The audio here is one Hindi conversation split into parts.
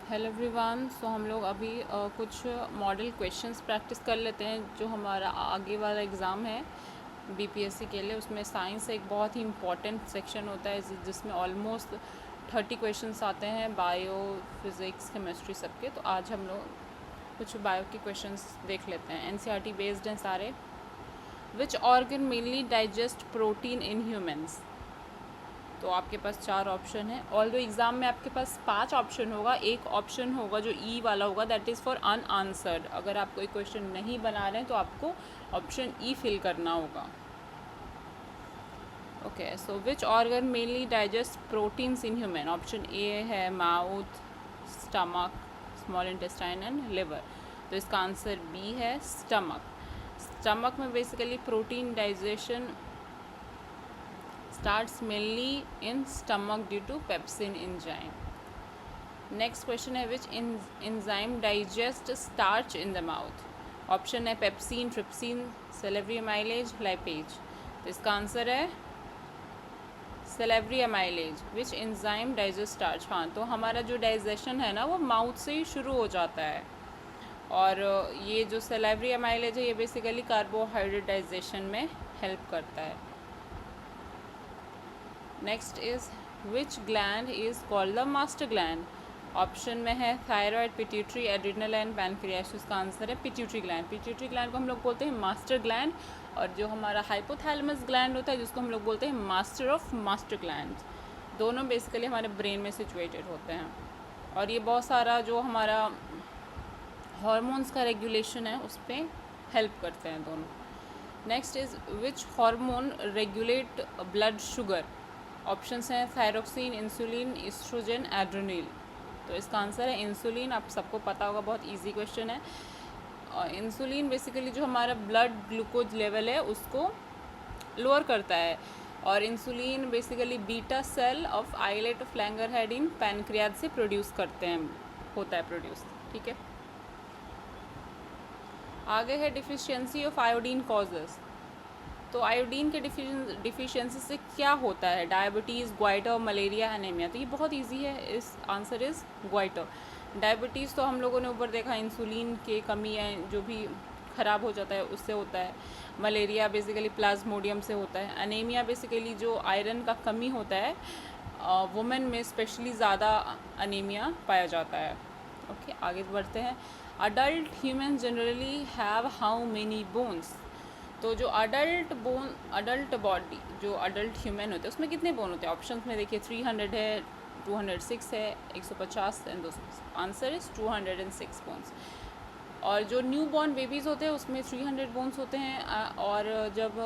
Hello everyone. सो हम लोग अभी कुछ मॉडल क्वेश्चंस प्रैक्टिस कर लेते हैं जो हमारा आगे वाला एग्ज़ाम है बीपीएससी के लिए। उसमें साइंस एक बहुत ही इम्पॉर्टेंट सेक्शन होता है जिसमें ऑलमोस्ट 30 क्वेश्चंस आते हैं, बायो, फिज़िक्स, केमिस्ट्री सबके। तो आज हम लोग कुछ बायो के क्वेश्चंस देख लेते हैं। एनसीईआरटी बेस्ड हैं सारे। विच organ mainly digest protein in humans? तो आपके पास 4 ऑप्शन है। ऑल्दो एग्ज़ाम में आपके पास 5 ऑप्शन होगा, एक ऑप्शन होगा जो ई वाला होगा, दैट इज़ फॉर अनआंसर्ड। अगर आप कोई क्वेश्चन नहीं बना रहे हैं तो आपको ऑप्शन ई फिल करना होगा। Okay, so which organ mainly digest proteins in human? Option A है mouth, stomach, small intestine and liver. तो इसका आंसर बी है स्टमक। स्टमक में basically protein digestion starts mainly in stomach due to pepsin enzyme. Next question है which enzyme digest starch in the mouth? Option है pepsin, trypsin, salivary amylase, lipase. तो इसका आंसर है salivary amylase. Which enzyme digest starch? हाँ, तो हमारा जो डाइजेशन है ना वो माउथ से ही शुरू हो जाता है। और ये जो सेलेवरी अमाइलेज है ये बेसिकली कार्बोहाइड्रेट डाइजेशन में हेल्प करता है। Next is which gland is called the master gland? Option में है thyroid, pituitary, adrenal and pancreas. इसका आंसर है पिट्यूटरी ग्लैंड। पिट्यूटरी ग्लैंड को हम लोग बोलते हैं मास्टर ग्लैंड, और जो हमारा हाइपोथैलेमस ग्लैंड होता है जिसको हम लोग बोलते हैं मास्टर ऑफ मास्टर ग्लैंड। दोनों बेसिकली हमारे ब्रेन में सिचुएटेड होते हैं, और ये बहुत सारा जो हमारा हॉर्मोन्स का रेगुलेशन है उस पर हेल्प करते हैं दोनों। Next is which hormone regulate blood sugar? Options हैं थायरोक्सिन, इंसुलिन, एस्ट्रोजन, एड्रेनल। तो इसका आंसर है इंसुलिन। आप सबको पता होगा, बहुत इजी क्वेश्चन है। और इंसुलिन बेसिकली जो हमारा ब्लड ग्लूकोज लेवल है उसको लोअर करता है, और insulin basically beta cell of islet of Langerhans in pancreas से प्रोड्यूस करते हैं, होता है प्रोड्यूस। ठीक है, आगे है डिफिशियंसी ऑफ आयोडीन कॉजेस। तो आयोडीन के डिफिशियंसी से क्या होता है? Diabetes, goitre, malaria, anaemia. तो ये बहुत इजी है, इस आंसर इज़ ग्वाइटर। डायबिटीज़ तो हम लोगों ने ऊपर देखा, इंसुलिन के कमी है जो भी ख़राब हो जाता है उससे होता है। मलेरिया बेसिकली प्लाज्मोडियम से होता है। एनीमिया बेसिकली जो आयरन का कमी होता है, वुमेन में स्पेशली ज़्यादा अनीमिया पाया जाता है। ओके, आगे बढ़ते हैं। Adult human generally have how many bones? तो जो अडल्ट बॉडी, जो अडल्ट ह्यूमन होते हैं उसमें कितने बोन होते हैं? ऑप्शंस में देखिए 300 है, 206 है, 150 है, 200। Answer is 206 bones. और जो न्यू बॉर्न बेबीज़ होते हैं उसमें 300 बोन्स होते हैं। और जब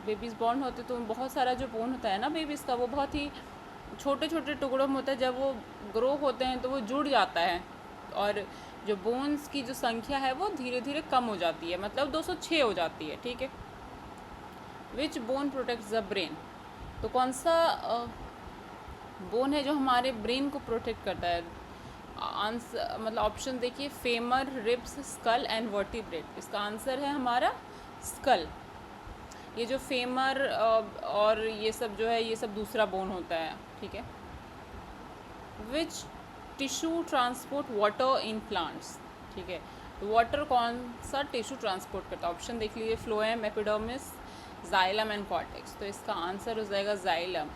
बेबीज़ बॉर्न होते हैं तो बहुत सारा जो बोन होता है ना बेबीज़ का, वो बहुत ही छोटे छोटे टुकड़ों में होता है। जब वो ग्रो होते हैं तो वो जुड़ जाता है, और जो बोन्स की जो संख्या है वो धीरे धीरे कम हो जाती है, मतलब 206 हो जाती है। ठीक है, विच बोन प्रोटेक्ट्स द ब्रेन? तो कौन सा बोन है जो हमारे ब्रेन को प्रोटेक्ट करता है? आंसर मतलब ऑप्शन देखिए, femur, ribs, skull and vertebrate. इसका आंसर है हमारा स्कल। ये जो फेमर और ये सब जो है ये सब दूसरा बोन होता है। ठीक है, which tissue transport water in plants? ठीक है, तो वाटर कौन सा टिश्यू ट्रांसपोर्ट करता है? ऑप्शन देख लीजिए, phloem, epidermis, xylem and cortex. तो इसका आंसर हो जाएगा जाइलम।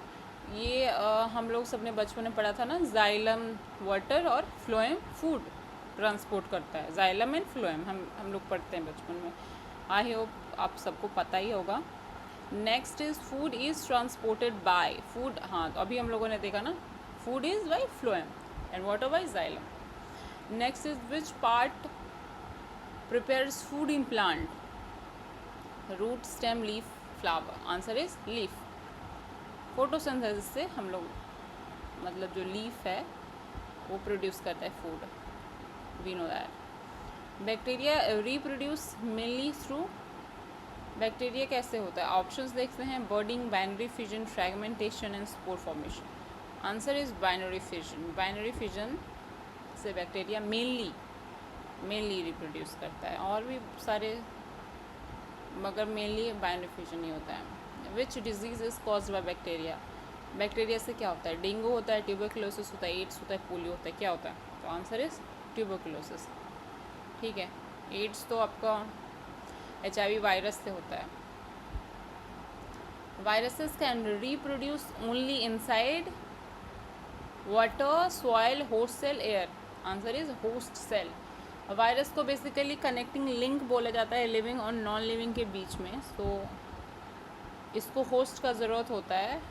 ये हम लोग सबने बचपन में पढ़ा था ना, जाइलम वाटर और फ्लोएम फूड ट्रांसपोर्ट करता है। जाइलम एंड फ्लोएम हम लोग पढ़ते हैं बचपन में। आई होप आप सबको पता ही होगा। Next is food is transported by food. हाँ, तो अभी हम लोगों ने देखा ना, food is by phloem and water by xylem. Next is which part prepares food in plant? Root, stem, leaf, flower. Answer is leaf. Photosynthesis से हम लोग मतलब जो लीफ है वो प्रोड्यूस करता है food, we know that. Bacteria reproduce mainly through? Bacteria कैसे होता है? ऑप्शंस देखते हैं, budding, binary fission, fragmentation and spore formation. Answer is binary fission. Binary fission से बैक्टीरिया मेनली रिप्रोड्यूस करता है, और भी सारे, मगर मेनली बाइनरी फिजन ही होता है। Which disease is caused by bacteria? Bacteria से क्या होता है? डेंगू होता है, ट्यूबरकुलोसिस होता है, एड्स होता है, पोलियो होता है, क्या होता है? तो आंसर इज ट्यूबरकुलोसिस। ठीक है, एड्स तो आपका HIV वायरस से होता है। Viruses can reproduce only inside water, soil, host cell, air. Answer is host cell. Virus को बेसिकली कनेक्टिंग लिंक बोला जाता है लिविंग और नॉन लिविंग के बीच में। सो इसको होस्ट का ज़रूरत होता है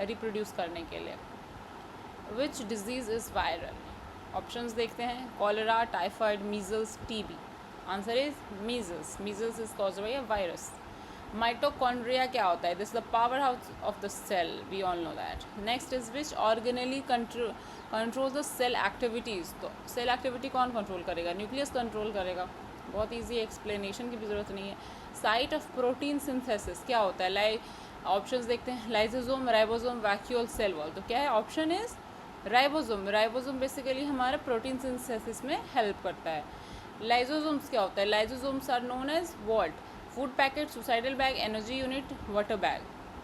रिप्रोड्यूस करने के लिए। Which disease is viral? Options देखते हैं, cholera, typhoid, measles, TB। Answer is measles. Measles is caused by a virus. Mitochondria क्या होता है? This the power house of the cell, we all know that. Next is which organelle control the cell activities? तो सेल एक्टिविटी कौन कंट्रोल करेगा? न्यूक्लियस कंट्रोल करेगा। बहुत ईजी, एक्सप्लेनेशन की भी ज़रूरत नहीं है। साइट ऑफ प्रोटीन सिंथेसिस क्या होता है? ऑप्शंस देखते हैं, lysosome, ribosome, vacuole, cell wall. तो क्या है? Option is ribosome. Ribosome basically हमारा प्रोटीन सिंथेसिस में हेल्प करता है। लाइसोसोम्स क्या होता है? Lysosomes are known as what? Food packet, suicidal bag, energy unit, water bag.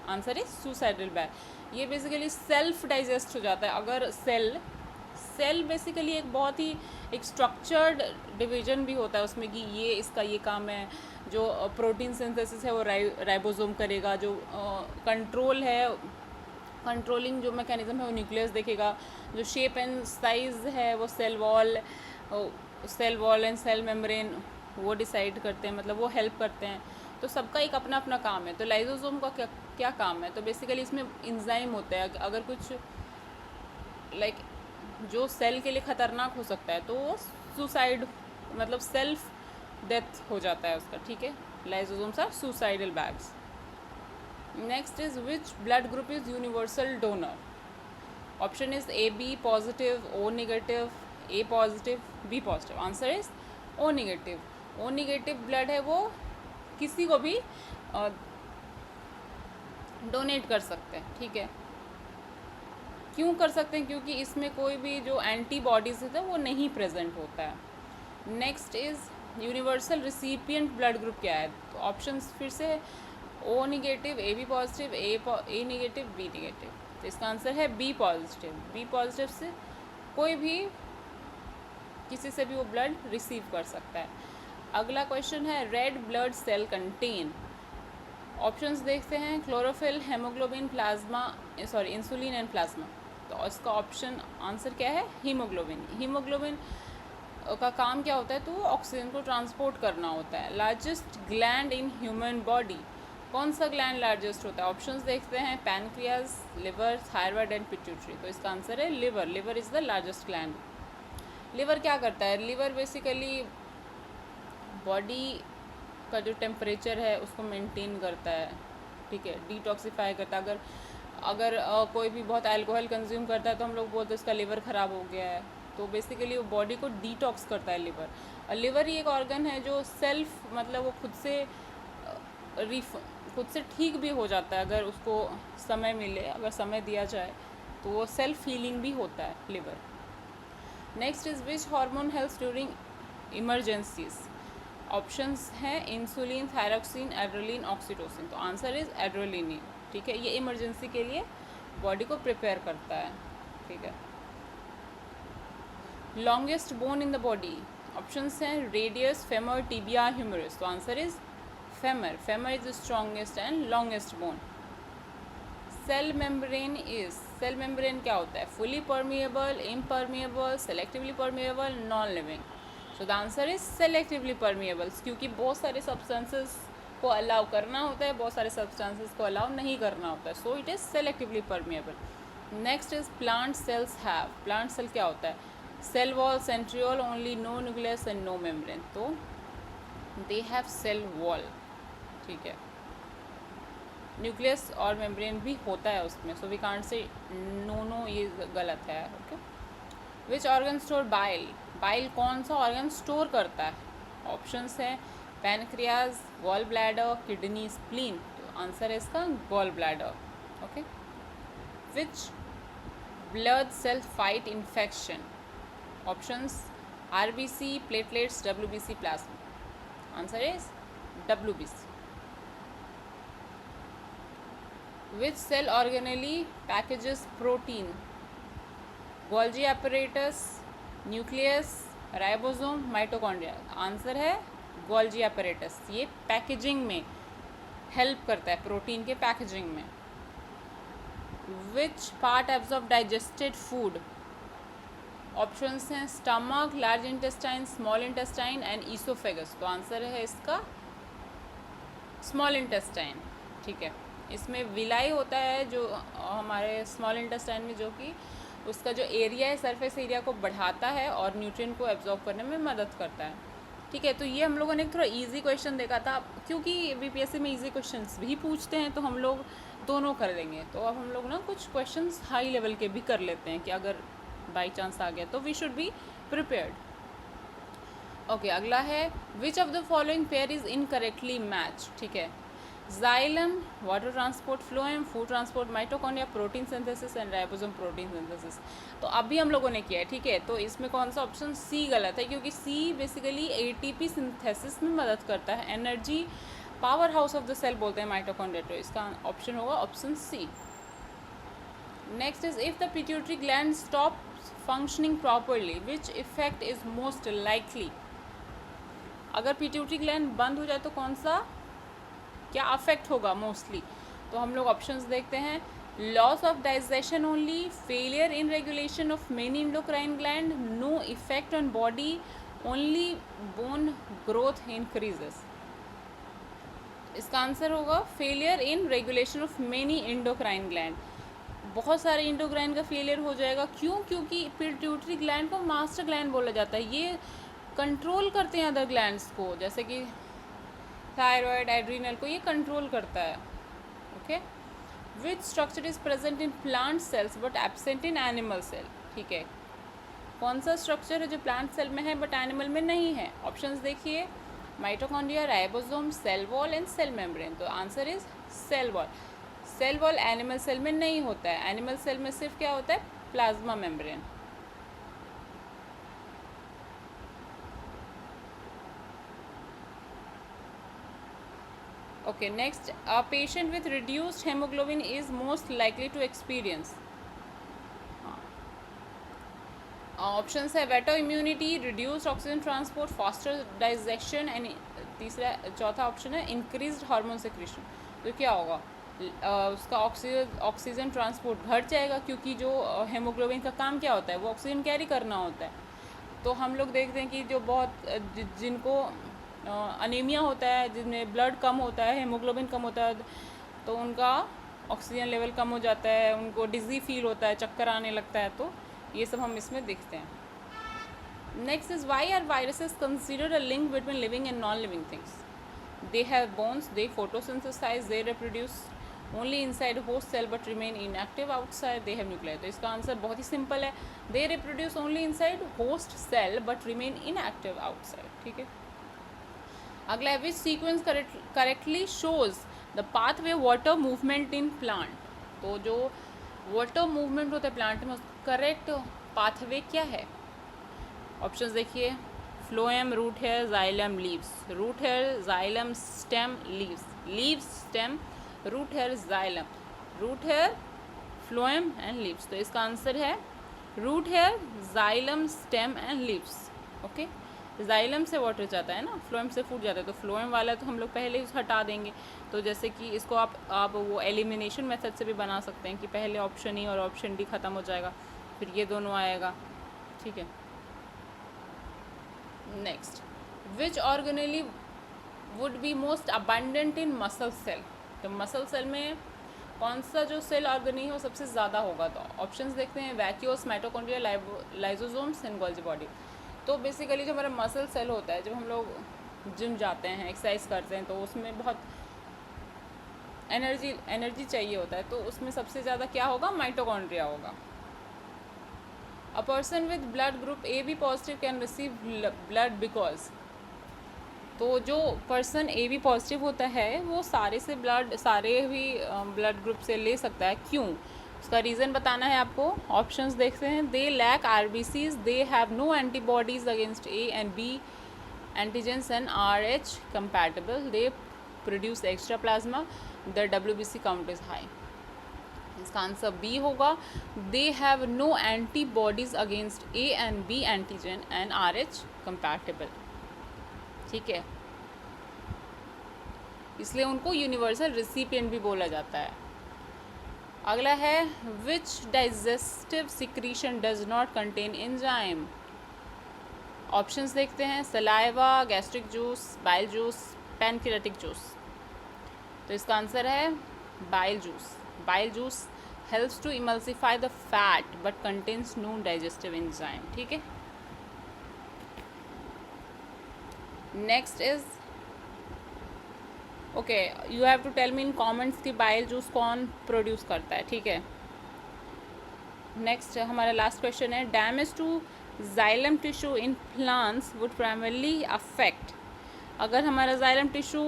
Answer is suicidal bag. ये बेसिकली सेल्फ डाइजेस्ट हो जाता है। अगर सेल बेसिकली एक बहुत ही एक स्ट्रक्चर्ड डिवीजन भी होता है उसमें कि ये इसका ये काम है। जो प्रोटीन सिंथेसिस है वो राइबोसोम करेगा। जो कंट्रोल है, कंट्रोलिंग जो मैकेनिज्म है वो न्यूक्लियस देखेगा। जो शेप एंड साइज़ है वो cell wall and cell membrane वो डिसाइड करते हैं, मतलब वो हेल्प करते हैं। तो सबका एक अपना अपना काम है। तो लाइसोसोम का क्या काम है? तो बेसिकली इसमें इंजाइम होता है। अगर कुछ लाइक जो सेल के लिए ख़तरनाक हो सकता है तो वो सुसाइड मतलब सेल्फ डेथ हो जाता है उसका। ठीक है, lysosomes are suicidal bags. Next is which blood group is universal donor? Option is AB positive, O negative, A positive, B positive. Answer is O negative. O negative blood है वो किसी को भी डोनेट कर सकते हैं। ठीक है, क्यों कर सकते हैं? क्योंकि इसमें कोई भी जो एंटीबॉडीज है वो नहीं प्रेजेंट होता है। Next is universal recipient blood group क्या है? तो ऑप्शंस फिर से है, O negative, AB positive, A negative, B negative. तो इसका आंसर है B पॉजिटिव। B पॉजिटिव से कोई भी किसी से भी वो ब्लड रिसीव कर सकता है। अगला क्वेश्चन है, red blood cell contain. Options देखते हैं, chlorophyll, haemoglobin, plasma, sorry insulin and plasma. तो इसका ऑप्शन आंसर क्या है? हीमोग्लोबिन। हीमोग्लोबिन का काम क्या होता है? तो ऑक्सीजन को ट्रांसपोर्ट करना होता है। Largest gland in human body, कौन सा ग्लैंड लार्जेस्ट होता है? ऑप्शंस देखते हैं, pancreas, liver, thyroid and pituitary. तो इसका आंसर है liver. Liver is the largest gland. Liver क्या करता है? लिवर बेसिकली बॉडी का जो टेम्परेचर है उसको मेंटेन करता है। ठीक है, डिटॉक्सीफाई करता है। अगर कोई भी बहुत अल्कोहल कंज्यूम करता है तो हम लोग बोलते हैं उसका लिवर ख़राब हो गया है। तो बेसिकली वो बॉडी को डिटॉक्स करता है लिवर। और लिवर ही एक ऑर्गन है जो सेल्फ मतलब वो खुद से ठीक भी हो जाता है अगर उसको समय मिले, अगर समय दिया जाए तो वो सेल्फ हीलिंग भी होता है liver. Next is which hormone helps during emergencies? Options हैं, इंसुलिन, थायरोक्सिन, एड्रेलिन, ऑक्सीटोसिन। तो आंसर इज एड्रेलिन। ठीक है, ये इमरजेंसी के लिए बॉडी को प्रिपेयर करता है। ठीक है, longest bone in the body. Options हैं, रेडियस, फेमर, टिबिया, ह्यूमरस। तो answer is femur. Femur is the strongest and longest bone. Cell membrane क्या होता है? Fully permeable, impermeable, selectively permeable, non living. So the answer is selectively permeable, क्योंकि बहुत सारे सब्सटेंसेस को अलाउ करना होता है, बहुत सारे सब्सटेंसेस को अलाउ नहीं करना होता है। So it is selectively permeable. Next is plant cells have. Plant cell क्या होता है? Cell wall, centriole only, no nucleus and no membrane. तो दे हैव सेल वॉल। ठीक है, न्यूक्लियस और मेम्ब्रेन भी होता है उसमें। So we can't say no, ये गलत है। Okay, which organ store bile? Bile कौन सा ऑर्गन स्टोर करता है? ऑप्शंस हैं, pancreas, gall bladder, kidney, spleen. तो आंसर है इसका gall bladder. Okay, which blood cell fight infection? Options, RBC, platelets, WBC, plasma. Answer is WBC। Which cell organelle packages protein? Golgi apparatus, nucleus, ribosome, mitochondria. Answer है गोल्जी एपरेटस। ये पैकेजिंग में हेल्प करता है, प्रोटीन के पैकेजिंग में। Which part absorb digested food? Options हैं stomach, large intestine, small intestine and oesophagus. तो आंसर है इसका स्मॉल इंटेस्टाइन। ठीक है, इसमें विलाई होता है जो हमारे स्मॉल इंटेस्टाइन में, जो कि उसका जो एरिया है, सरफेस एरिया को बढ़ाता है और न्यूट्रिएंट को एब्जॉर्ब करने में मदद करता है। ठीक है, तो ये हम लोगों ने थोड़ा इजी क्वेश्चन देखा था, क्योंकि बीपीएससी में इजी क्वेश्चंस भी पूछते हैं तो हम लोग दोनों कर लेंगे। तो अब हम लोग ना कुछ क्वेश्चंस हाई लेवल के भी कर लेते हैं कि अगर बाई चांस आ गया तो we should be prepared. Okay, अगला है which of the following pair is incorrectly match? ठीक है, xylem water transport, phloem food transport, mitochondria protein synthesis and ribosome protein synthesis. तो अभी हम लोगों ने किया है। ठीक है, तो इसमें कौन सा ऑप्शन सी गलत है, क्योंकि सी बेसिकली एटीपी सिंथेसिस में मदद करता है, energy power house of the cell बोलते हैं माइटोकॉन्ड्रिया। तो इसका ऑप्शन होगा option C. Next is if the pituitary gland stop functioning properly which effect is most likely? अगर पिट्यूटरी ग्लैंड बंद हो जाए तो कौन सा क्या अफेक्ट होगा मोस्टली? तो हम लोग ऑप्शंस देखते हैं। Loss of digestion only, failure in regulation of many endocrine gland, no effect on body, only bone growth increases. इसका आंसर होगा failure in regulation of many endocrine gland. बहुत सारे इंडोक्राइन का फेलियर हो जाएगा। क्यों? क्योंकि पिट्यूटरी ग्लैंड को मास्टर ग्लैंड बोला जाता है। ये कंट्रोल करते हैं अदर ग्लैंड्स को, जैसे कि थायराइड, एड्रीनल को ये कंट्रोल करता है। Okay, which structure is present in plant cells but absent in animal cell? ठीक है, कौन सा स्ट्रक्चर है जो प्लांट सेल में है बट एनिमल में नहीं है? ऑप्शंस देखिए, mitochondria, ribosome, cell wall and cell membrane. तो answer is cell wall. Cell wall animal cell में नहीं होता है। एनिमल सेल में सिर्फ क्या होता है? Plasma membrane. Okay, next, a patient with reduced hemoglobin is most likely to experience. Options है वेटो immunity, reduced oxygen transport, faster digestion and चौथा ऑप्शन है इंक्रीज्ड हार्मोन सेक्रेशन। तो क्या होगा? उसका ऑक्सीजन ट्रांसपोर्ट घट जाएगा, क्योंकि जो हेमोग्लोबिन का काम क्या होता है? वो ऑक्सीजन कैरी करना होता है। तो हम लोग देखते हैं कि जो बहुत जिनको अनीमिया होता है, जिनमें ब्लड कम होता है, हेमोग्लोबिन कम होता है, तो उनका ऑक्सीजन लेवल कम हो जाता है, उनको डिज़ी फील होता है, चक्कर आने लगता है। तो ये सब हम इसमें देखते हैं। Next is why are viruses considered a link between living and non living things? They have bones, they photosynthesize, they reproduce only inside host cell but remain inactive outside, they have nuclear. तो इसका आंसर बहुत ही सिंपल है, they reproduce only inside host cell but remain inactive outside. ठीक है, अगला है which sequence correctly shows the pathway water movement in plant? तो जो वाटर मूवमेंट होता है प्लांट में, करेक्ट पाथवे क्या है? ऑप्शंस देखिए, phloem, root hair, xylem, leaves. Root hair, xylem, stem, leaves. Leaves, stem, root hair, xylem. Root hair, phloem and leaves. तो इसका आंसर है root hair, xylem, stem and leaves. Okay, xylem से वाटर जाता है ना, फ्लोएम से फूड जाता है, तो फ्लोएम वाला तो हम लोग पहले ही हटा देंगे। तो जैसे कि इसको आप वो एलिमिनेशन मेथड से भी बना सकते हैं कि पहले ऑप्शन ई और ऑप्शन डी ख़त्म हो जाएगा, फिर ये दोनों आएगा। ठीक है, next, which organelle would be most abundant in muscle cell? तो मसल सेल में कौन सा जो सेल ऑर्गेनी है वो सबसे ज़्यादा होगा? तो ऑप्शंस देखते हैं, vacuoles, mitochondria, lysosomes and Golgi body. तो बेसिकली जो हमारा मसल सेल होता है, जब हम लोग जिम जाते हैं, एक्सरसाइज करते हैं, तो उसमें बहुत एनर्जी चाहिए होता है, तो उसमें सबसे ज़्यादा क्या होगा? माइटोकॉन्ड्रिया होगा। A person with blood group A B positive can receive blood because. तो जो पर्सन ए बी पॉजिटिव होता है वो सारे भी ब्लड ग्रुप से ले सकता है। क्यों? उसका रीज़न बताना है आपको। ऑप्शंस देखते हैं, they lack RBCs, they have no antibodies against A and B antigens and RH compatible, they produce extra plasma, the WBC count is high। इसका आंसर बी होगा, they have no antibodies against A and B antigen and R H compatible. ठीक है, इसलिए उनको यूनिवर्सल रिसिपिएंट भी बोला जाता है। अगला है which digestive secretion does not contain enzyme. Options देखते हैं, saliva, gastric juice, bile juice, pancreatic juice. तो इसका आंसर है bile juice. Bile juice helps to emulsify the fat but contains no digestive enzyme. ठीक है, next is okay, you have to tell me in comments कि बाइल जूस कौन प्रोड्यूस करता है। ठीक है, नेक्स्ट हमारा लास्ट क्वेश्चन है, damage to xylem tissue in plants would primarily affect. अगर हमारा जाइलम टिश्यू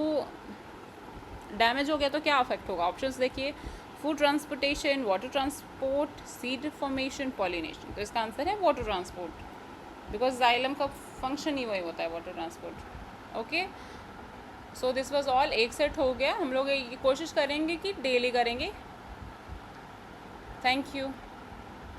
डैमेज हो गया तो क्या अफेक्ट होगा? ऑप्शंस देखिए, food transportation, water transport, seed formation, pollination. तो इसका आंसर है वाटर ट्रांसपोर्ट, बिकॉज जाइलम का फंक्शन ही वही होता है, water transport. Okay, so this was all. एक सेट हो गया। हम लोग ये कोशिश करेंगे कि डेली करेंगे। Thank you.